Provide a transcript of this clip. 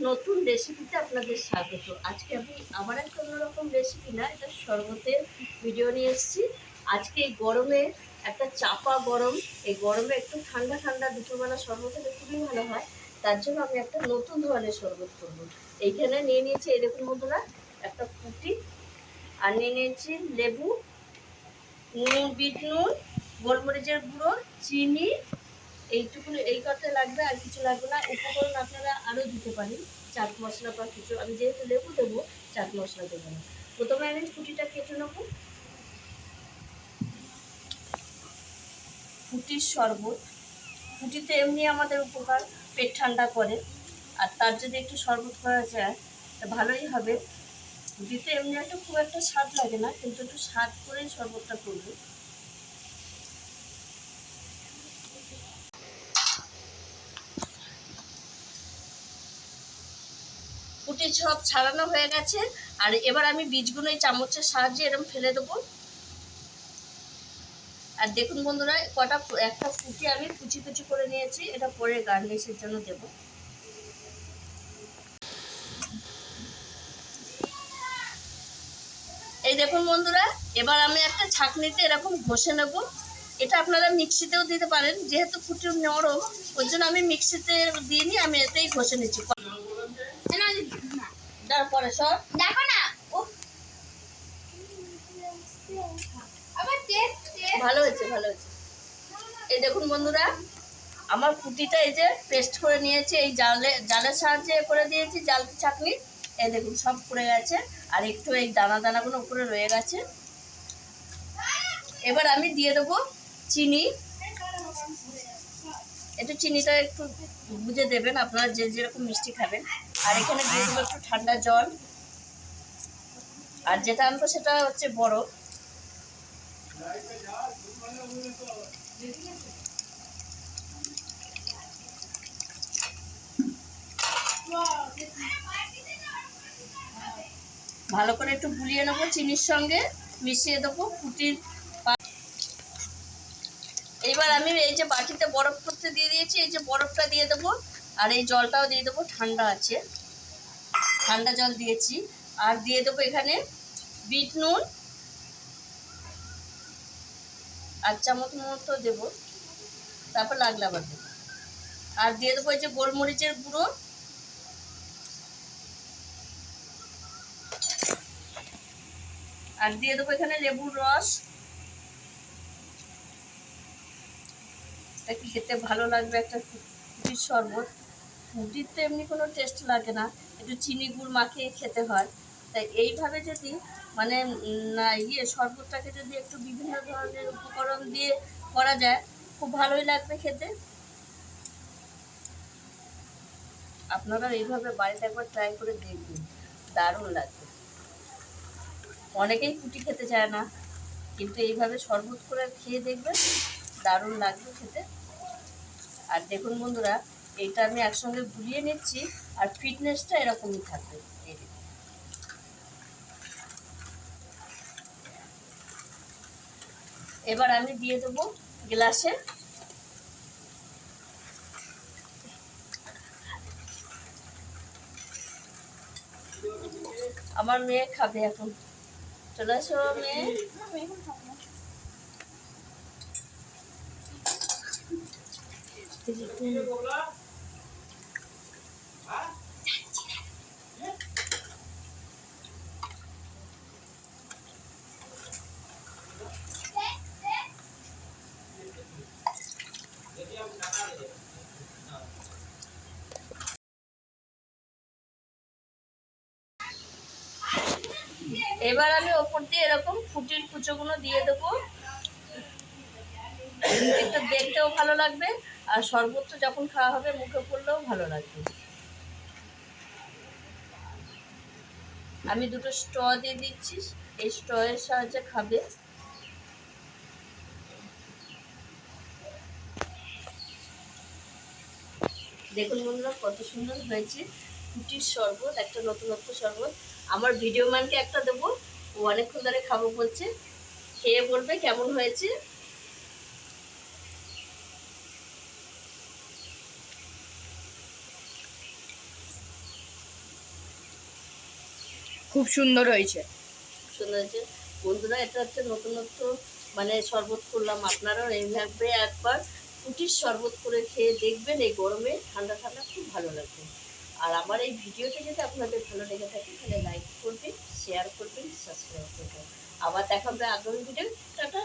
নতুন রেসিপিতে আপনাদের স্বাগত। আজকে আমি আমার একটা অন্যরকম রেসিপি না, এটা শরবতের ভিডিও নিয়ে এসেছি। আজকে এই গরমে একটা চাপা গরম, এই গরমে একটু ঠান্ডা ঠান্ডা দুপুরবেলা শরবত হলে খুবই ভালো হয়। তার জন্য আমি একটা নতুন ধরনের শরবত করবো। এইখানে নিয়ে নিয়েছি, এই দেখুন বন্ধুরা, একটা ফুটি, আর নিয়ে নিয়েছি লেবু, নুন, বিট নুন, গোলমরিচের গুঁড়ো, চিনি, এইটুকু, এই কথা লাগবে, আর কিছু লাগবে না। উপকরণ আপনারা আরও দিতে পারেন, চাট মশলা বা কিছু। আমি যেহেতু লেবু দেবো, চাট মশলা দেবো না। প্রথমে আমি ফুটিটা কেটে নেবো। ফুটির শরবত, ফুটিতে এমনি আমাদের উপকার, পেট ঠান্ডা করে, আর তার যদি একটু শরবত করা যায় তা ভালোই হবে। ফুটিতে এমনি একটা খুব একটা স্বাদ লাগে না, কিন্তু একটু স্বাদ করেই শরবতটা করবো। ফুটি সব ছাড়ানো হয়ে গেছে, আর এবার আমি বীজগুলো এই চামচের সাহায্যে এরকম ফেলে দেবো। আর দেখুন বন্ধুরা, একটা ফুটি আমি কুচি কুচি করে নিয়েছি, এটা পরে গার্নিশের জন্য দেব। এই দেখুন বন্ধুরা, এবার আমি একটা ছাঁকনিতে এরকম ঘষে নেব। এটা আপনারা মিক্সিতেও দিতে পারেন, যেহেতু ফুটি নরম ওই জন্য আমি মিক্সিতে দিইনি, আমি এতেই ঘষে নিচ্ছি। তারপরে সব দেখো না, ভালো হয়েছে, ভালো হয়েছে। এই দেখুন বন্ধুরা, আমার ফুটিটা এই যে পেস্ট করে নিয়েছি, এই জালের সাহায্যে করে দিয়েছি, জাল ছাঁকনি। এই দেখুন সব পড়ে গেছে, আর একটু এই দানা দানাগুলো উপরে রয়ে গেছে। এবার আমি দিয়ে দেবো চিনি। একটু চিনিটা একটু বুঝে দেবেন, আপনারা যে যেরকম মিষ্টি খাবেন। আর এখানে দিয়ে দেবো একটু ঠান্ডা জল, আর যেটা আনবো সেটা হচ্ছে বরফ। ভালো করে একটু গুলিয়ে নেবো, চিনির সঙ্গে মিশিয়ে দেবো ফুটির। এইবার আমি এই যে বাটিতে বরফ করতে দিয়ে দিয়েছি, এই যে বরফটা দিয়ে দেবো, আর এই জলটাও দিয়ে দেবো, ঠান্ডা আছে, ঠান্ডা জল দিয়েছি। আর দিয়ে দেবো এখানে বিট নুন, 8 চামচ মতো দেবো, তারপর লাগলে আবার দেবো। আর দিয়ে দেবো এই যে গোলমরিচের গুঁড়ো, আর দিয়ে দেবো এখানে লেবুর রস। এটা কি খেতে ভালো লাগবে, একটা ফুটির শরবত। ফুটির তো এমনি কোনো টেস্ট লাগে না, একটু চিনি গুড় মাখিয়ে খেতে হয়। তাই এইভাবে যদি মানে শরবতটাকে যদি একটু বিভিন্ন ধরনের উপকরণ দিয়ে করা যায়, খুব ভালোই লাগবে খেতে। আপনারা এইভাবে বাড়িতে একবার ট্রাই করে দেখবেন, দারুণ লাগবে। অনেকেই ফুটি খেতে চায় না, কিন্তু এইভাবে শরবত করে খেয়ে দেখবেন, দারুণ লাগবে খেতে। আর দেখুন বন্ধুরা, এইটা আমি একসঙ্গে গুলিয়ে নিচ্ছি, আর ফিটনেসটা এরকমই থাকবে। এই দেখুন, এবার আমি দিয়ে দেবো গ্লাসে। আমার মেয়ে খাবে এখন, চলে আসো মেয়ে। এবার আমি ওপর দিয়ে এরকম ফুটির কুচোগুলো দিয়ে দেবো, একটু দেখতেও ভালো লাগবে, আর শরবতটা যখন খাওয়া হবে মুখে পড়লেও ভালো লাগবে। আমি দুটো স্ট্র দিয়ে দিচ্ছি, এই স্ট্রয়ের সাহায্যে খাবে। দেখুন বন্ধুরা, কত সুন্দর হয়েছে ফুটির শরবত, একটা নতুনত্ব শরবত। আমার ভিডিও ম্যানকে একটা দেবো, ও অনেকক্ষণ ধরে খাবো বলছে, খেয়ে বলবে কেমন হয়েছে। খুব সুন্দর হয়েছে। সুন্দর হয়েছে। বন্ধুরা, এটা হচ্ছে নতুনত্ব মানে শরবত করলাম, আপনারাও এইভাবে একবার ফুটির শরবত করে খেয়ে দেখবেন, এই গরমে ঠান্ডা ঠান্ডা খুব ভালো লাগবে। আর আমার এই ভিডিওটা যদি আপনাদের ভালো লেগে থাকে তাহলে লাইক করবেন, শেয়ার করবেন, সাবস্ক্রাইব করবেন। আবার দেখা হবে আগামী ভিডিও। টাটা।